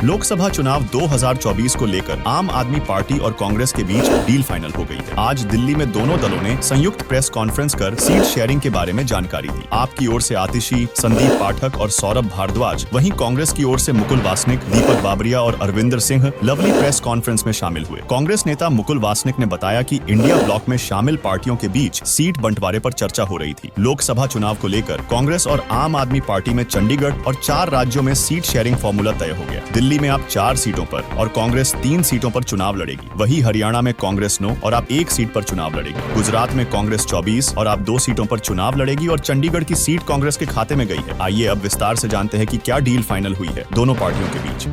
लोकसभा चुनाव 2024 को लेकर आम आदमी पार्टी और कांग्रेस के बीच डील फाइनल हो गई है। आज दिल्ली में दोनों दलों ने संयुक्त प्रेस कॉन्फ्रेंस कर सीट शेयरिंग के बारे में जानकारी दी। आपकी ओर से आतिशी, संदीप पाठक और सौरभ भारद्वाज, वहीं कांग्रेस की ओर से मुकुल वासनिक, दीपक बाबरिया और अरविंदर सिंह लवली प्रेस कॉन्फ्रेंस में शामिल हुए। कांग्रेस नेता मुकुल वासनिक ने बताया कि इंडिया ब्लॉक में शामिल पार्टियों के बीच सीट बंटवारे पर चर्चा हो रही थी। लोकसभा चुनाव को लेकर कांग्रेस और आम आदमी पार्टी में चंडीगढ़ और 4 राज्यों में सीट शेयरिंग फॉर्मूला तय हो गया। दिल्ली में आप 4 सीटों पर और कांग्रेस 3 सीटों पर चुनाव लड़ेगी। वहीं हरियाणा में कांग्रेस 9 और आप 1 सीट पर चुनाव लड़ेगी। गुजरात में कांग्रेस 24 और आप 2 सीटों पर चुनाव लड़ेगी और चंडीगढ़ की सीट कांग्रेस के खाते में गई है। आइए अब विस्तार से जानते हैं कि क्या डील फाइनल हुई है दोनों पार्टियों के बीच।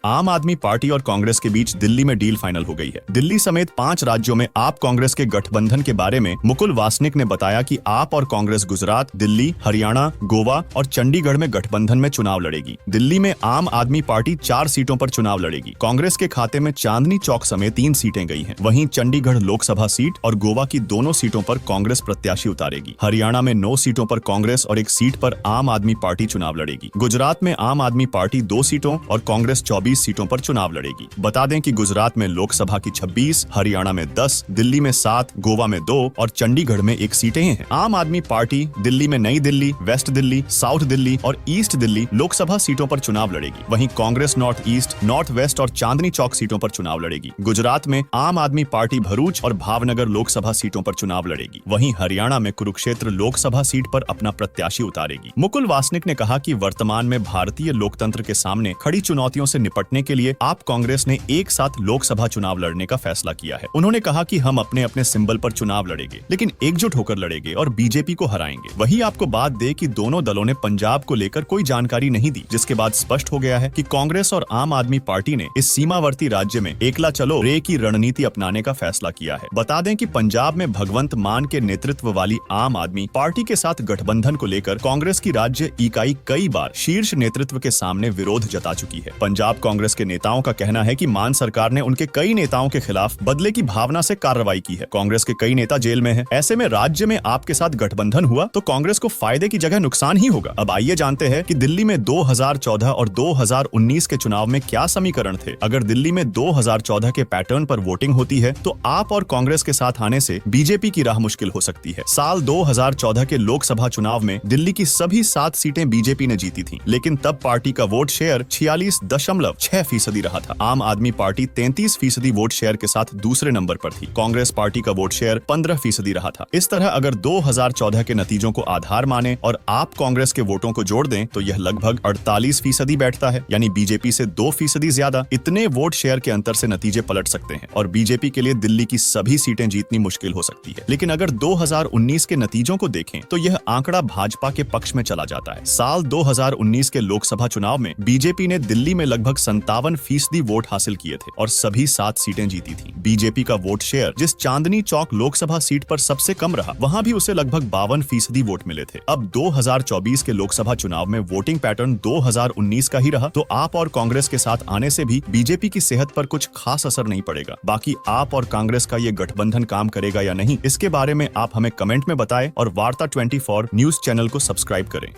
आम आदमी पार्टी और कांग्रेस के बीच दिल्ली में डील फाइनल हो गई है। दिल्ली समेत 5 राज्यों में आप कांग्रेस के गठबंधन के बारे में मुकुल वासनिक ने बताया कि आप और कांग्रेस गुजरात, दिल्ली, हरियाणा, गोवा और चंडीगढ़ में गठबंधन में चुनाव लड़ेगी। दिल्ली में आम आदमी पार्टी 4 सीटों पर चुनाव लड़ेगी। कांग्रेस के खाते में चांदनी चौक समेत 3 सीटें गई हैं। वहीं चंडीगढ़ लोकसभा सीट और गोवा की दोनों सीटों पर कांग्रेस प्रत्याशी उतारेगी। हरियाणा में 9 सीटों पर कांग्रेस और 1 सीट पर आम आदमी पार्टी चुनाव लड़ेगी। गुजरात में आम आदमी पार्टी 2 सीटों और कांग्रेस 24 सीटों पर चुनाव लड़ेगी। बता दें कि गुजरात में लोकसभा की 26, हरियाणा में 10, दिल्ली में 7, गोवा में 2 और चंडीगढ़ में 1 सीटें हैं। आम आदमी पार्टी दिल्ली में नई दिल्ली, वेस्ट दिल्ली, साउथ दिल्ली और ईस्ट दिल्ली लोकसभा सीटों पर चुनाव लड़ेगी। वहीं Congress north east, north west और चांदनी चौक सीटों पर चुनाव लड़ेगी। गुजरात में आम आदमी पार्टी भरूच और भावनगर लोकसभा सीटों पर चुनाव लड़ेगी। वहीं हरियाणा में कुरुक्षेत्र लोकसभा सीट पर अपना प्रत्याशी उतारेगी। मुकुल वासनिक ने कहा कि वर्तमान में भारतीय लोकतंत्र के सामने खड़ी चुनौतियों से निपटने के लिए आप कांग्रेस ने एक साथ लोकसभा चुनाव लड़ने का फैसला किया है। उन्होंने कहा कि हम अपने अपने सिंबल पर चुनाव लड़ेंगे, लेकिन एकजुट होकर लड़ेंगे और बीजेपी को हराएंगे। वही आपको बात दे कि दोनों दलों ने पंजाब को लेकर कोई जानकारी नहीं दी, जिसके बाद स्पष्ट हो गया है कि कांग्रेस और आम आदमी पार्टी ने इस सीमावर्ती राज्य में एकला चलो रे की रणनीति अपनाने का फैसला किया है। बता दें कि पंजाब में भगवंत मान के नेतृत्व वाली आम आदमी पार्टी के साथ गठबंधन को लेकर कांग्रेस की राज्य इकाई कई बार शीर्ष नेतृत्व के सामने विरोध जता चुकी है। पंजाब कांग्रेस के नेताओं का कहना है कि मान सरकार ने उनके कई नेताओं के खिलाफ बदले की भावना से कार्रवाई की है। कांग्रेस के कई नेता जेल में हैं। ऐसे में राज्य में आपके साथ गठबंधन हुआ तो कांग्रेस को फायदे की जगह नुकसान ही होगा। अब आइए जानते हैं कि दिल्ली में 2014 और 2019 के चुनाव में क्या समीकरण थे। अगर दिल्ली में 2014 के पैटर्न पर वोटिंग होती है तो आप और कांग्रेस के साथ आने से बीजेपी की राह मुश्किल हो सकती है। साल 2014 के लोकसभा चुनाव में दिल्ली की सभी 7 सीटें बीजेपी ने जीती थी, लेकिन तब पार्टी का वोट शेयर 46.6% रहा था। आम आदमी पार्टी 33% वोट शेयर के साथ दूसरे नंबर पर थी। कांग्रेस पार्टी का वोट शेयर 15% रहा था। इस तरह अगर 2014 के नतीजों को आधार माने और आप कांग्रेस के वोटों को जोड़ दें तो यह लगभग 48% बैठता है, यानी बीजेपी से 2% ज्यादा। इतने वोट शेयर के अंतर से नतीजे पलट सकते हैं और बीजेपी के लिए दिल्ली की सभी सीटें जीतनी मुश्किल हो सकती है। लेकिन अगर 2019 के नतीजों को देखें तो यह आंकड़ा भाजपा के पक्ष में चला जाता है। साल 2019 के लोकसभा चुनाव में बीजेपी ने दिल्ली में लगभग 57% वोट हासिल किए थे और सभी 7 सीटें जीती थी। बीजेपी का वोट शेयर जिस चांदनी चौक लोकसभा सीट पर सबसे कम रहा, वहां भी उसे लगभग 52% वोट मिले थे। अब 2024 के लोकसभा चुनाव में वोटिंग पैटर्न 2019 का ही रहा तो आप और कांग्रेस के साथ आने से भी बीजेपी की सेहत पर कुछ खास असर नहीं पड़ेगा। बाकी आप और कांग्रेस का ये गठबंधन काम करेगा या नहीं, इसके बारे में आप हमें कमेंट में बताएं और वार्ता 24 न्यूज चैनल को सब्सक्राइब करें।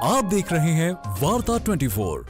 आप देख रहे हैं वार्ता 24।